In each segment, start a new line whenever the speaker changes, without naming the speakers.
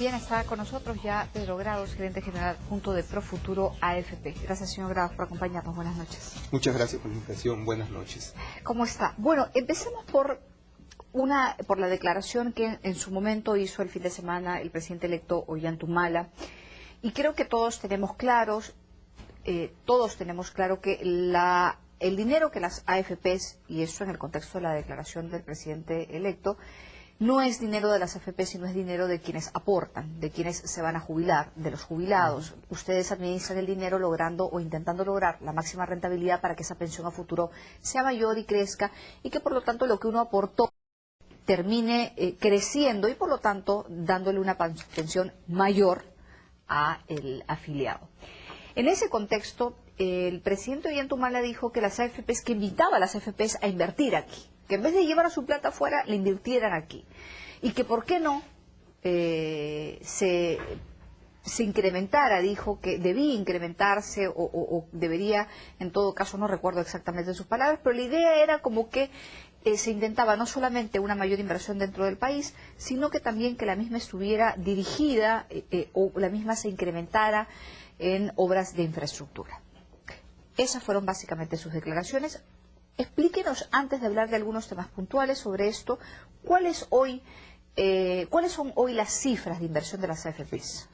Bien, está con nosotros ya Pedro Grados, gerente general junto de Profuturo AFP. Gracias, señor Grados, por acompañarnos. Buenas noches.
Muchas gracias por la invitación. Buenas noches.
¿Cómo está? Bueno, empecemos por la declaración que en su momento hizo el fin de semana el presidente electo Ollanta. Y creo que todos tenemos claro que el dinero que las AFPs, y eso en el contexto de la declaración del presidente electo, no es dinero de las AFP, sino es dinero de quienes aportan, de quienes se van a jubilar, de los jubilados. Ustedes administran el dinero logrando o intentando lograr la máxima rentabilidad para que esa pensión a futuro sea mayor y crezca, y que por lo tanto lo que uno aportó termine creciendo y por lo tanto dándole una pensión mayor al afiliado. En ese contexto, el presidente Ollanta dijo que las AFPs, que invitaba a las AFPs a invertir aquí, que en vez de llevar a su plata afuera, la invirtieran aquí. Y que por qué no se incrementara, dijo que debía incrementarse o debería, en todo caso, no recuerdo exactamente sus palabras, pero la idea era como que se intentaba no solamente una mayor inversión dentro del país, sino que también que la misma estuviera dirigida o la misma se incrementara en obras de infraestructura. Esas fueron básicamente sus declaraciones. Explíquenos, antes de hablar de algunos temas puntuales sobre esto, ¿cuáles son hoy las cifras de inversión de las AFPs?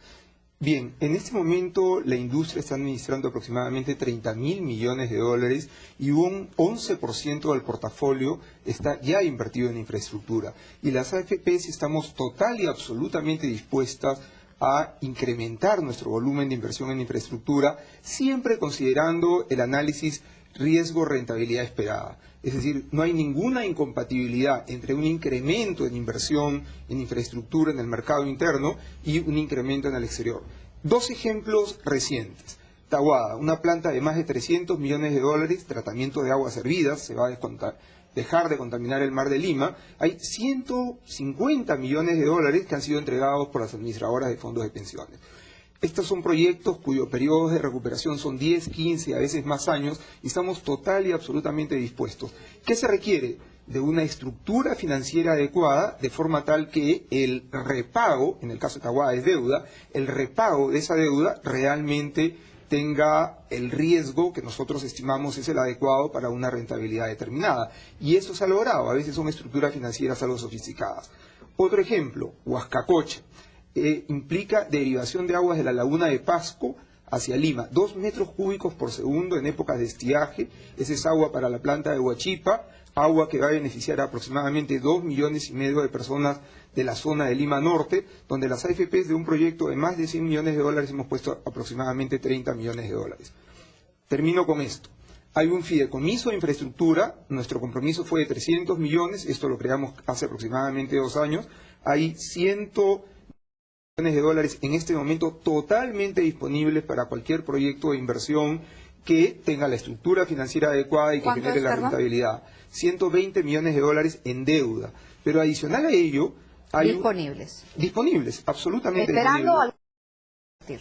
Bien, en este momento la industria está administrando aproximadamente 30.000 millones de dólares y un 11% del portafolio está ya invertido en infraestructura. Y las AFPs estamos total y absolutamente dispuestas a incrementar nuestro volumen de inversión en infraestructura, siempre considerando el análisis riesgo-rentabilidad esperada. Es decir, no hay ninguna incompatibilidad entre un incremento en inversión en infraestructura en el mercado interno y un incremento en el exterior. Dos ejemplos recientes. Tahuada, una planta de más de 300 millones de dólares, tratamiento de aguas hervidas, se va a dejar de contaminar el mar de Lima. Hay 150 millones de dólares que han sido entregados por las administradoras de fondos de pensiones. Estos son proyectos cuyos periodos de recuperación son 10, 15, a veces más años, y estamos total y absolutamente dispuestos. ¿Qué se requiere? De una estructura financiera adecuada, de forma tal que el repago, en el caso de Tahuada es deuda, el repago de esa deuda realmente tenga el riesgo que nosotros estimamos es el adecuado para una rentabilidad determinada. Y eso se ha logrado, a veces son estructuras financieras algo sofisticadas. Otro ejemplo, Huascacocha. Implica derivación de aguas de la laguna de Pasco hacia Lima, 2 metros cúbicos por segundo en épocas de estiaje. Esa es agua para la planta de Huachipa, agua que va a beneficiar a aproximadamente 2,5 millones de personas de la zona de Lima Norte, donde las AFPs de un proyecto de más de 100 millones de dólares hemos puesto aproximadamente 30 millones de dólares. Termino con esto. Hay un fideicomiso de infraestructura, nuestro compromiso fue de 300 millones, esto lo creamos hace aproximadamente 2 años, hay 100 millones de dólares en este momento totalmente disponibles para cualquier proyecto de inversión que tenga la estructura financiera adecuada y que genere la rentabilidad. 120 millones de dólares en deuda. Pero adicional a ello, hay disponibles, absolutamente disponibles.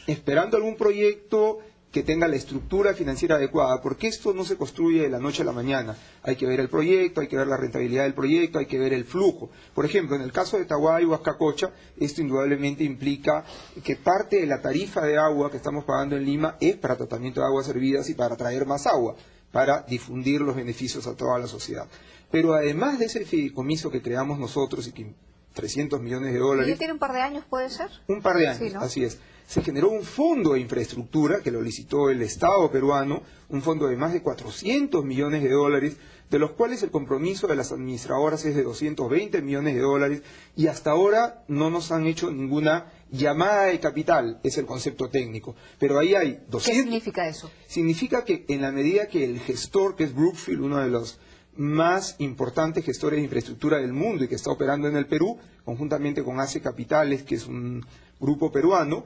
Esperando algún proyecto que tenga la estructura financiera adecuada, porque esto no se construye de la noche a la mañana. Hay que ver el proyecto, hay que ver la rentabilidad del proyecto, hay que ver el flujo. Por ejemplo, en el caso de Tahuada y Huascacocha, esto indudablemente implica que parte de la tarifa de agua que estamos pagando en Lima es para tratamiento de aguas hervidas y para traer más agua, para difundir los beneficios a toda la sociedad. Pero además de ese fideicomiso que creamos nosotros y que 300 millones de dólares...
¿Y ya tiene un par de años, puede ser?
Un par de años, sí, ¿no? Así es. Se generó un fondo de infraestructura que lo licitó el Estado peruano, un fondo de más de 400 millones de dólares, de los cuales el compromiso de las administradoras es de 220 millones de dólares, y hasta ahora no nos han hecho ninguna llamada de capital, es el concepto técnico. Pero ahí hay 200...
¿Qué significa eso?
Significa que en la medida que el gestor, que es Brookfield, uno de los más importantes gestores de infraestructura del mundo y que está operando en el Perú, conjuntamente con ACE Capitales, que es un grupo peruano,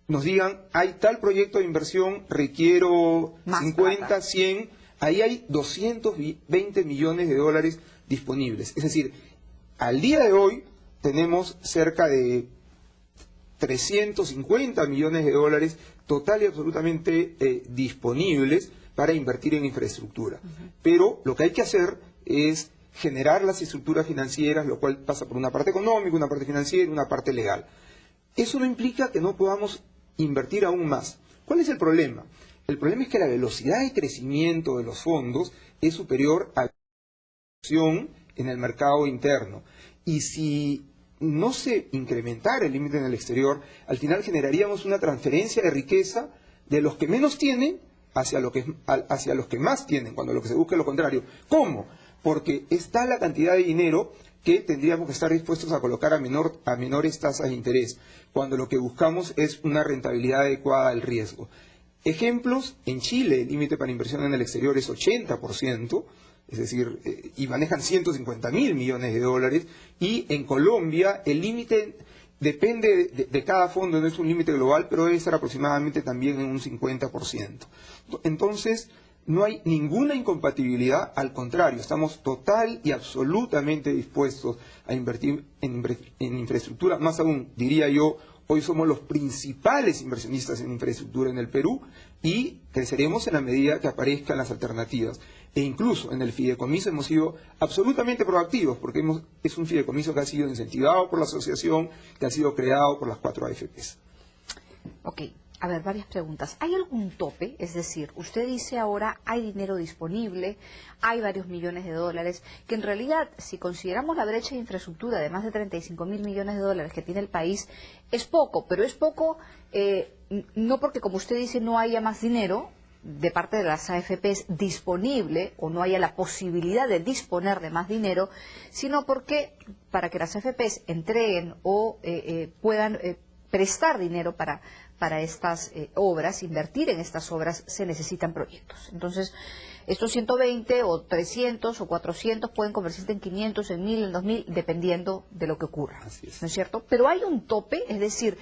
nos digan, hay tal proyecto de inversión, requiero más 50, plata. 100, ahí hay 220 millones de dólares disponibles. Es decir, al día de hoy tenemos cerca de 350 millones de dólares total y absolutamente disponibles para invertir en infraestructura. Pero lo que hay que hacer es generar las estructuras financieras, lo cual pasa por una parte económica, una parte financiera y una parte legal. Eso no implica que no podamos invertir aún más. ¿Cuál es el problema? El problema es que la velocidad de crecimiento de los fondos es superior a la inversión en el mercado interno. Y si no se incrementara el límite en el exterior, al final generaríamos una transferencia de riqueza de los que menos tienen hacia los que más tienen, cuando lo que se busca es lo contrario. ¿Cómo? Porque está la cantidad de dinero que tendríamos que estar dispuestos a colocar a menores tasas de interés, cuando lo que buscamos es una rentabilidad adecuada al riesgo. Ejemplos, en Chile el límite para inversión en el exterior es 80%, es decir, y manejan 150.000 millones de dólares, y en Colombia el límite depende de cada fondo, no es un límite global, pero debe estar aproximadamente también en un 50%. Entonces, no hay ninguna incompatibilidad, al contrario, estamos total y absolutamente dispuestos a invertir en infraestructura, más aún, diría yo, hoy somos los principales inversionistas en infraestructura en el Perú y creceremos en la medida que aparezcan las alternativas. E incluso en el fideicomiso hemos sido absolutamente proactivos, porque es un fideicomiso que ha sido incentivado por la asociación, que ha sido creado por las 4 AFPs.
Ok, a ver, varias preguntas. ¿Hay algún tope? Es decir, usted dice ahora hay dinero disponible, hay varios millones de dólares, que en realidad, si consideramos la brecha de infraestructura de más de 35.000 millones de dólares que tiene el país, es poco, pero es poco no porque, como usted dice, no haya más dinero de parte de las AFPs disponible o no haya la posibilidad de disponer de más dinero, sino porque para que las AFPs entreguen o puedan prestar dinero para estas obras, invertir en estas obras, se necesitan proyectos. Entonces, estos 120 o 300 o 400 pueden convertirse en 500, en 1000, en 2000, dependiendo de lo que ocurra.
Así es.
¿No es cierto? Pero hay un tope, es decir,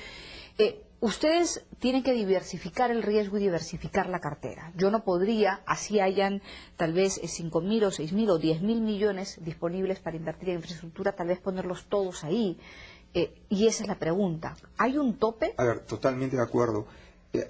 ustedes tienen que diversificar el riesgo y diversificar la cartera. Yo no podría, así hayan tal vez 5.000 o 6.000 o 10.000 millones disponibles para invertir en infraestructura, tal vez ponerlos todos ahí. Y esa es la pregunta. ¿Hay un tope?
A ver, totalmente de acuerdo.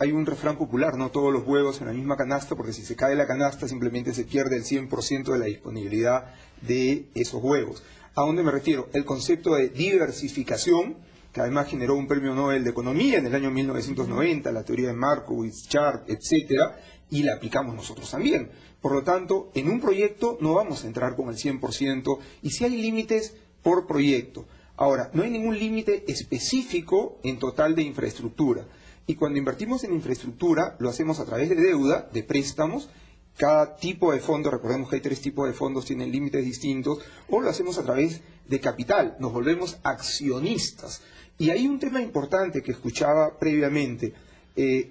Hay un refrán popular, no todos los huevos en la misma canasta, porque si se cae la canasta simplemente se pierde el 100% de la disponibilidad de esos huevos. ¿A dónde me refiero? El concepto de diversificación, que además generó un premio Nobel de Economía en el año 1990, la teoría de Markowitz, Sharpe, etcétera, y la aplicamos nosotros también. Por lo tanto, en un proyecto no vamos a entrar con el 100%, y si hay límites por proyecto. Ahora, no hay ningún límite específico en total de infraestructura. Y cuando invertimos en infraestructura, lo hacemos a través de deuda, de préstamos. Cada tipo de fondo, recordemos que hay 3 tipos de fondos, tienen límites distintos, o lo hacemos a través de capital, nos volvemos accionistas. Y hay un tema importante que escuchaba previamente,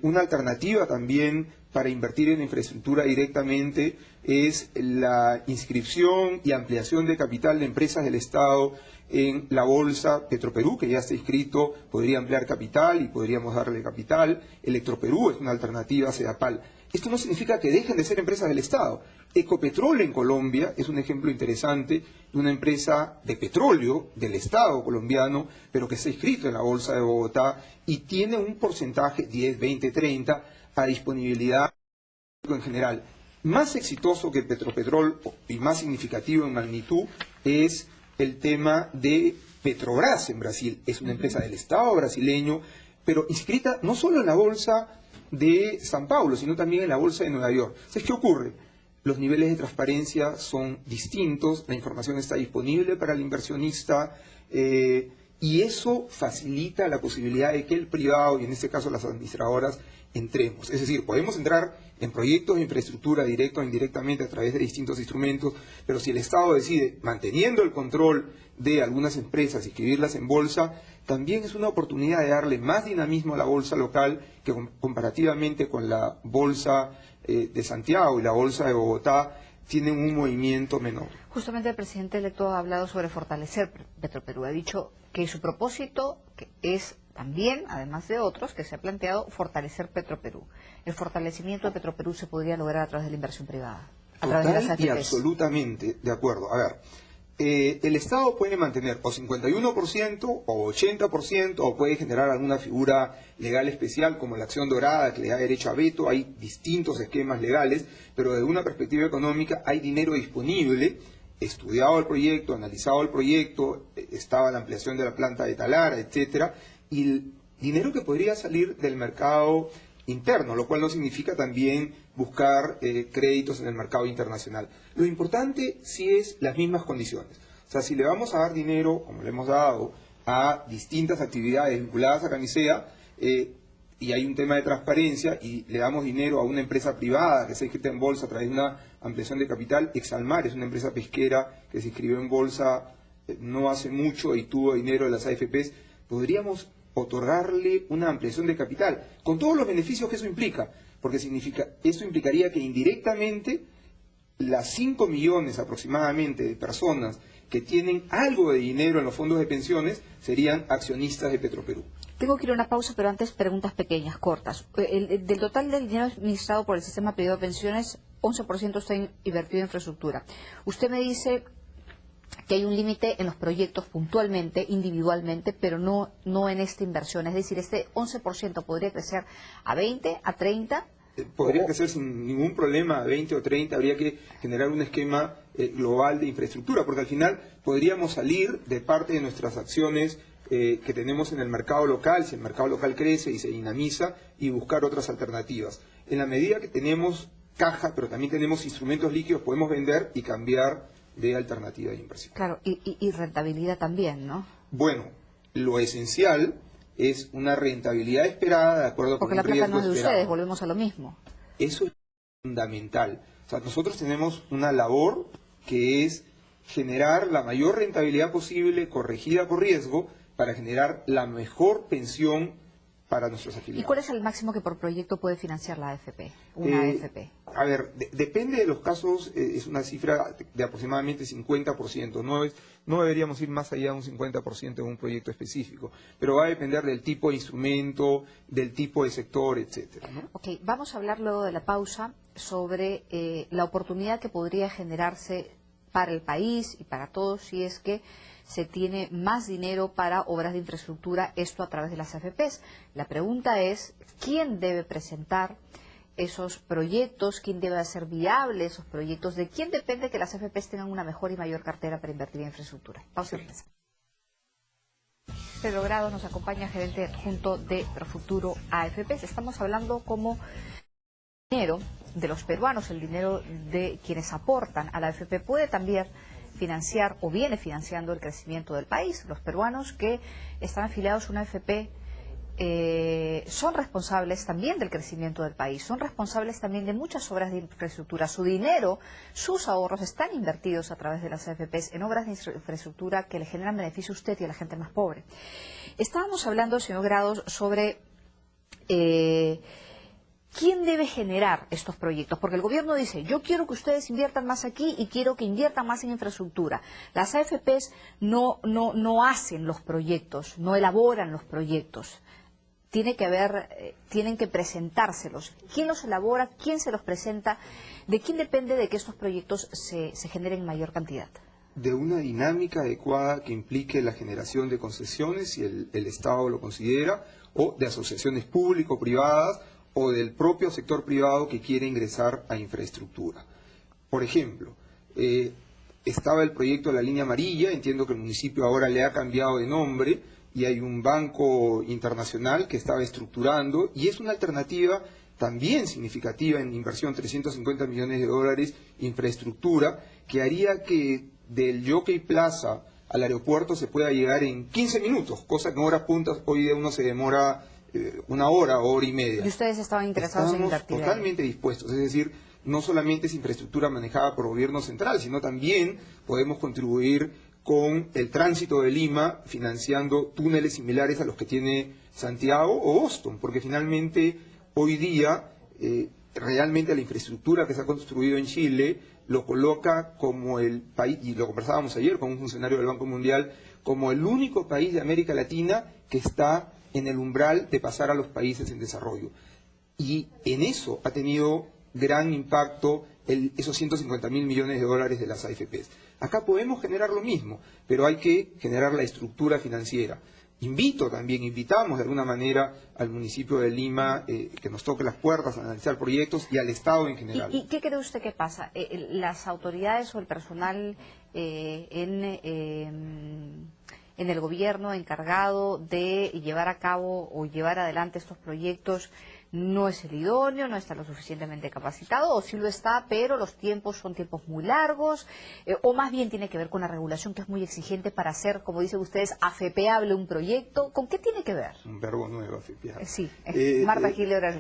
una alternativa también para invertir en infraestructura directamente es la inscripción y ampliación de capital de empresas del Estado en la bolsa. Petroperú, que ya está inscrito, podría ampliar capital y podríamos darle capital. Electroperú es una alternativa, Sedapal. Esto no significa que dejen de ser empresas del Estado. Ecopetrol en Colombia es un ejemplo interesante de una empresa de petróleo del Estado colombiano, pero que está inscrito en la Bolsa de Bogotá y tiene un porcentaje 10, 20, 30 a disponibilidad en general. Más exitoso que Petropetrol y más significativo en magnitud es el tema de Petrobras en Brasil. Es una empresa del Estado brasileño, pero inscrita no solo en la Bolsa de San Paulo, sino también en la Bolsa de Nueva York. Entonces, ¿qué ocurre? Los niveles de transparencia son distintos, la información está disponible para el inversionista y eso facilita la posibilidad de que el privado, y en este caso las administradoras, entremos. Es decir, podemos entrar en proyectos de infraestructura directo o indirectamente a través de distintos instrumentos, pero si el Estado decide, manteniendo el control de algunas empresas, inscribirlas en bolsa, también es una oportunidad de darle más dinamismo a la bolsa local que comparativamente con la bolsa de Santiago y la bolsa de Bogotá tienen un movimiento menor.
Justamente el presidente electo ha hablado sobre fortalecer Petroperú. Ha dicho que su propósito es también, además de otros, que se ha planteado fortalecer Petroperú. El fortalecimiento de Petroperú se podría lograr a través de la inversión privada, a través de las AFPs.
Y absolutamente de acuerdo. A ver, el Estado puede mantener o 51% o 80% o puede generar alguna figura legal especial como la acción dorada que le da derecho a veto. Hay distintos esquemas legales, pero desde una perspectiva económica hay dinero disponible. Estudiado el proyecto, analizado el proyecto, estaba la ampliación de la planta de Talara, etcétera, y dinero que podría salir del mercado interno, lo cual no significa también buscar créditos en el mercado internacional. Lo importante sí es las mismas condiciones. O sea, si le vamos a dar dinero, como le hemos dado, a distintas actividades vinculadas a Camisea, y hay un tema de transparencia, y le damos dinero a una empresa privada que se inscrita en bolsa a través de una ampliación de capital. Exalmar es una empresa pesquera que se inscribió en bolsa no hace mucho y tuvo dinero de las AFPs. Podríamos otorgarle una ampliación de capital, con todos los beneficios que eso implica, porque eso implicaría que indirectamente las 5 millones aproximadamente de personas que tienen algo de dinero en los fondos de pensiones serían accionistas de Petroperú.
Tengo que ir a una pausa, pero antes preguntas pequeñas, cortas. Del total del dinero administrado por el sistema privado de pensiones, 11% está invertido en infraestructura. Usted me dice que hay un límite en los proyectos puntualmente, individualmente, pero no en esta inversión. Es decir, este 11% podría crecer a 20, a 30.
Podría crecer sin ningún problema a 20 o 30, habría que generar un esquema global de infraestructura, porque al final podríamos salir de parte de nuestras acciones que tenemos en el mercado local, si el mercado local crece y se dinamiza, y buscar otras alternativas. En la medida que tenemos caja, pero también tenemos instrumentos líquidos, podemos vender y cambiar de alternativa de inversión.
Claro, y rentabilidad también, ¿no?
Bueno, lo esencial es una rentabilidad esperada de acuerdo con un riesgo esperado.
Porque la plata no es de ustedes, volvemos a lo mismo.
Eso es fundamental. O sea, nosotros tenemos una labor que es generar la mayor rentabilidad posible, corregida por riesgo, para generar la mejor pensión para nuestros afiliados.
¿Y cuál es el máximo que por proyecto puede financiar la AFP, una AFP?
A ver, depende de los casos, es una cifra de aproximadamente 50%. No deberíamos ir más allá de un 50% en un proyecto específico, pero va a depender del tipo de instrumento, del tipo de sector, etcétera, ¿no?
Ok, vamos a hablar luego de la pausa sobre la oportunidad que podría generarse para el país y para todos si es que se tiene más dinero para obras de infraestructura, esto a través de las AFPs. La pregunta es, ¿quién debe presentar esos proyectos? ¿Quién debe hacer viable esos proyectos? ¿De quién depende que las AFPs tengan una mejor y mayor cartera para invertir en infraestructura? Pausa y regresamos. Pedro Grado nos acompaña, gerente adjunto de Profuturo AFPs. Estamos hablando como dinero de los peruanos, el dinero de quienes aportan a la AFP puede también financiar o viene financiando el crecimiento del país. Los peruanos que están afiliados a una AFP son responsables también del crecimiento del país, son responsables también de muchas obras de infraestructura. Su dinero, sus ahorros están invertidos a través de las AFPs en obras de infraestructura que le generan beneficio a usted y a la gente más pobre. Estábamos hablando, señor Grados, sobre ¿quién debe generar estos proyectos? Porque el gobierno dice, yo quiero que ustedes inviertan más aquí y quiero que inviertan más en infraestructura. Las AFPs no hacen los proyectos, no elaboran los proyectos. Tienen que presentárselos. ¿Quién los elabora? ¿Quién se los presenta? ¿De quién depende de que estos proyectos se generen en mayor cantidad?
De una dinámica adecuada que implique la generación de concesiones, si el Estado lo considera, o de asociaciones público-privadas, o del propio sector privado que quiere ingresar a infraestructura. Por ejemplo, estaba el proyecto de la línea amarilla, entiendo que el municipio ahora le ha cambiado de nombre, y hay un banco internacional que estaba estructurando, y es una alternativa también significativa en inversión, 350 millones de dólares, infraestructura, que haría que del Jockey Plaza al aeropuerto se pueda llegar en 15 minutos, cosa que en horas puntas hoy día uno se demora una hora o hora y media.
¿Y ustedes estaban interesados en invertir?
Estamos totalmente dispuestos, es decir, no solamente es infraestructura manejada por gobierno central, sino también podemos contribuir con el tránsito de Lima financiando túneles similares a los que tiene Santiago o Boston, porque finalmente hoy día realmente la infraestructura que se ha construido en Chile lo coloca como el país, y lo conversábamos ayer con un funcionario del Banco Mundial, como el único país de América Latina que está en el umbral de pasar a los países en desarrollo. Y en eso ha tenido gran impacto esos 150.000 millones de dólares de las AFPs. Acá podemos generar lo mismo, pero hay que generar la estructura financiera. Invitamos de alguna manera al municipio de Lima que nos toque las puertas a analizar proyectos y al Estado en general.
¿Y qué cree usted que pasa? ¿Las autoridades o el personal en en el gobierno encargado de llevar a cabo o llevar adelante estos proyectos no es el idóneo, no está lo suficientemente capacitado, o sí lo está, pero los tiempos son tiempos muy largos, o más bien tiene que ver con la regulación que es muy exigente para hacer, como dicen ustedes, afepeable un proyecto? ¿Con qué tiene que ver?
Un verbo nuevo, afepeable.
Sí, Marta Gil ahora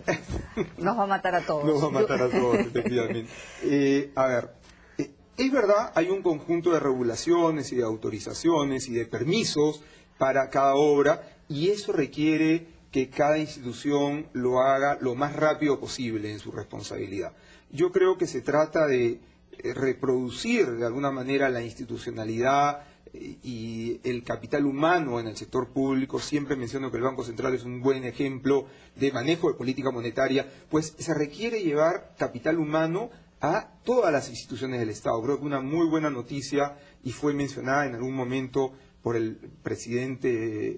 nos va a matar a todos.
Nos va a matar a todos, efectivamente. A ver, es verdad, hay un conjunto de regulaciones y de autorizaciones y de permisos para cada obra, y eso requiere que cada institución lo haga lo más rápido posible en su responsabilidad. Yo creo que se trata de reproducir de alguna manera la institucionalidad y el capital humano en el sector público. Siempre menciono que el Banco Central es un buen ejemplo de manejo de política monetaria, pues se requiere llevar capital humano a todas las instituciones del Estado. Creo que una muy buena noticia, y fue mencionada en algún momento por el presidente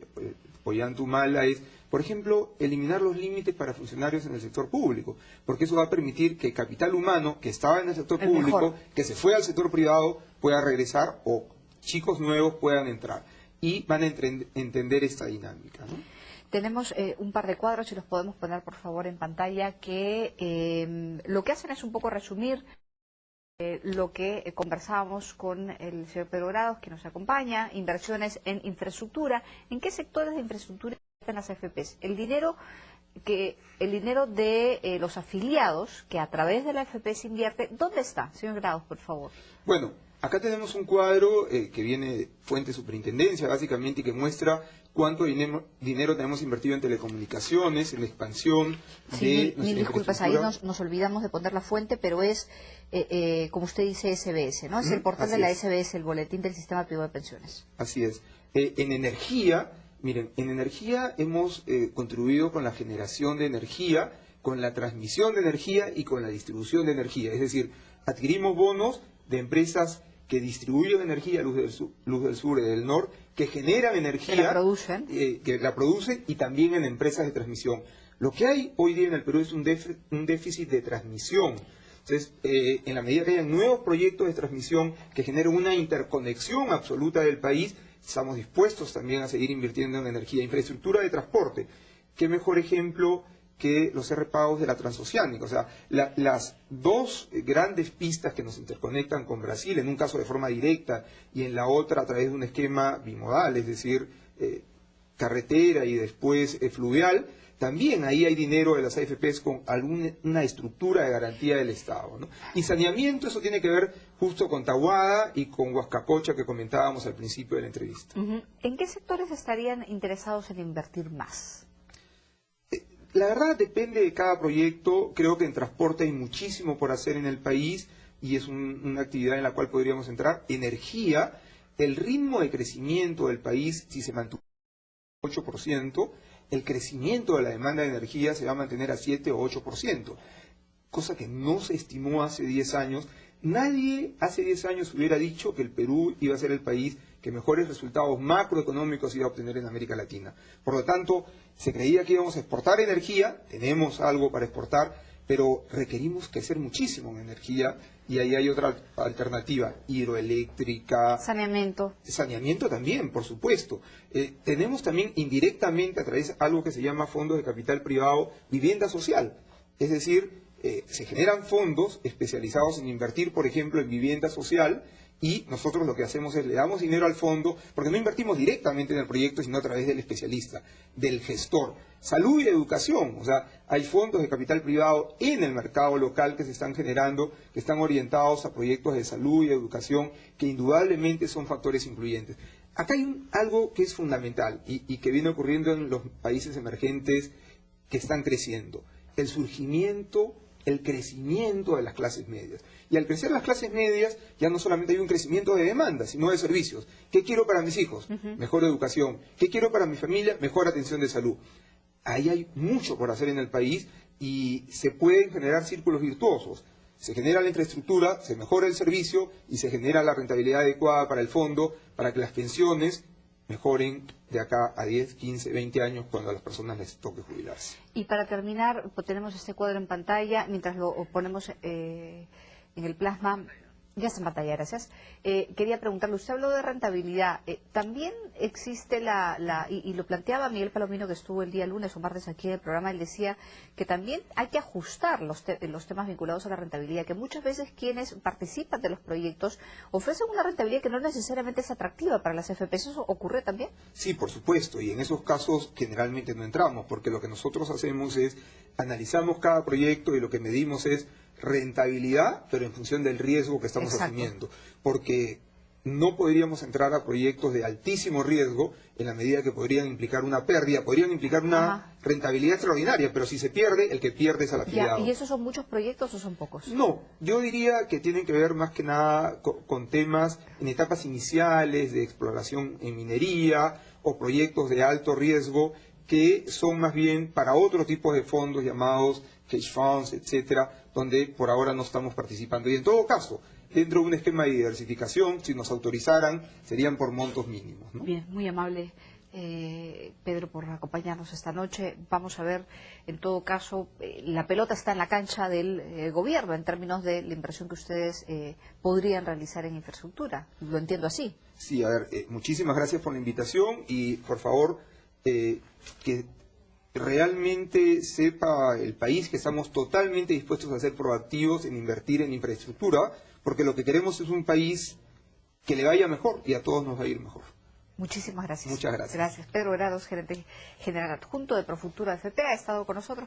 Ollanta-Humala, es, por ejemplo, eliminar los límites para funcionarios en el sector público, porque eso va a permitir que capital humano que estaba en el sector público, que se fue al sector privado, pueda regresar, o chicos nuevos puedan entrar, y van a entender esta dinámica, ¿no?
Tenemos un par de cuadros, si los podemos poner por favor en pantalla, que lo que hacen es un poco resumir lo que conversábamos con el señor Pedro Grados, que nos acompaña, inversiones en infraestructura. ¿En qué sectores de infraestructura están las AFPs? El dinero de los afiliados, que a través de la AFP se invierte, ¿dónde está, señor Grados, por favor?
Bueno, acá tenemos un cuadro que viene de fuente superintendencia, básicamente, y que muestra cuánto dinero tenemos invertido en telecomunicaciones, en la expansión de nuestra
mil disculpas, ahí
infraestructura.
nos olvidamos de poner la fuente, pero es, como usted dice, SBS, ¿no? Es el portal de la SBS, el boletín del Sistema Privado de Pensiones.
Así es. En energía, miren, en energía hemos contribuido con la generación de energía, con la transmisión de energía y con la distribución de energía. Es decir, adquirimos bonos de empresas que distribuyen energía, Luz del Sur y del Norte, que generan energía, que la producen, y también en empresas de transmisión. Lo que hay hoy día en el Perú es un déficit de transmisión. Entonces, en la medida que haya nuevos proyectos de transmisión que generen una interconexión absoluta del país, estamos dispuestos también a seguir invirtiendo en energía. Infraestructura de transporte, qué mejor ejemplo que los repagos de la transoceánica. O sea, las dos grandes pistas que nos interconectan con Brasil, en un caso de forma directa y en la otra a través de un esquema bimodal, es decir, carretera y después fluvial, también ahí hay dinero de las AFPs con una estructura de garantía del Estado, ¿no? Y saneamiento, eso tiene que ver justo con Tahuada y con Huascacocha, que comentábamos al principio de la entrevista.
¿En qué sectores estarían interesados en invertir más?
La verdad depende de cada proyecto. Creo que en transporte hay muchísimo por hacer en el país y es una actividad en la cual podríamos entrar. Energía, el ritmo de crecimiento del país, si se mantuviera 8%, el crecimiento de la demanda de energía se va a mantener a 7 o 8%, cosa que no se estimó hace 10 años. Nadie hace 10 años hubiera dicho que el Perú iba a ser el país que mejores resultados macroeconómicos iba a obtener en América Latina. Por lo tanto, se creía que íbamos a exportar energía, tenemos algo para exportar, pero requerimos crecer muchísimo en energía, y ahí hay otra alternativa, hidroeléctrica.
Saneamiento.
Saneamiento también, por supuesto. Tenemos también indirectamente, a través de algo que se llama fondos de capital privado, vivienda social. Es decir, se generan fondos especializados en invertir, por ejemplo, en vivienda social, y nosotros lo que hacemos es le damos dinero al fondo, porque no invertimos directamente en el proyecto, sino a través del especialista, del gestor. Salud y educación, o sea, hay fondos de capital privado en el mercado local que se están generando, que están orientados a proyectos de salud y educación, que indudablemente son factores influyentes. Acá hay algo que es fundamental y que viene ocurriendo en los países emergentes que están creciendo: el surgimiento, el crecimiento de las clases medias. Y al crecer las clases medias, ya no solamente hay un crecimiento de demanda, sino de servicios. ¿Qué quiero para mis hijos? Mejor educación. ¿Qué quiero para mi familia? Mejor atención de salud. Ahí hay mucho por hacer en el país y se pueden generar círculos virtuosos. Se genera la infraestructura, se mejora el servicio y se genera la rentabilidad adecuada para el fondo, para que las pensiones mejoren de acá a 10, 15, 20 años cuando a las personas les toque jubilarse.
Y para terminar, pues tenemos este cuadro en pantalla, mientras lo ponemos en el plasma. Ya está en pantalla, gracias. Quería preguntarle, usted habló de rentabilidad. También existe y lo planteaba Miguel Palomino, que estuvo el día lunes o martes aquí en el programa, él decía que también hay que ajustar los temas vinculados a la rentabilidad, que muchas veces quienes participan de los proyectos ofrecen una rentabilidad que no necesariamente es atractiva para las AFPs. ¿Eso ocurre también?
Sí, por supuesto, y en esos casos generalmente no entramos, porque lo que nosotros hacemos es analizamos cada proyecto y lo que medimos es rentabilidad, pero en función del riesgo que estamos
Exacto.
asumiendo, porque no podríamos entrar a proyectos de altísimo riesgo en la medida que podrían implicar una pérdida, podrían implicar una
Ajá.
rentabilidad extraordinaria, pero si se pierde, el que pierde es al
Ya,
afiliado.
¿y esos son muchos proyectos o son pocos?
No, yo diría que tienen que ver más que nada con temas en etapas iniciales de exploración en minería o proyectos de alto riesgo que son más bien para otro tipo de fondos llamados hedge funds, etcétera, donde por ahora no estamos participando. Y en todo caso, dentro de un esquema de diversificación, si nos autorizaran, serían por montos mínimos, ¿no?
Bien, muy amable, Pedro, por acompañarnos esta noche. Vamos a ver, en todo caso, la pelota está en la cancha del gobierno en términos de la inversión que ustedes podrían realizar en infraestructura. Lo entiendo así.
Sí, a ver, muchísimas gracias por la invitación y por favor que realmente sepa el país que estamos totalmente dispuestos a ser proactivos en invertir en infraestructura, porque lo que queremos es un país que le vaya mejor y a todos nos va a ir mejor.
Muchísimas gracias.
Muchas gracias.
Gracias. Pedro Grados, gerente general adjunto de Profutura FP, ha estado con nosotros.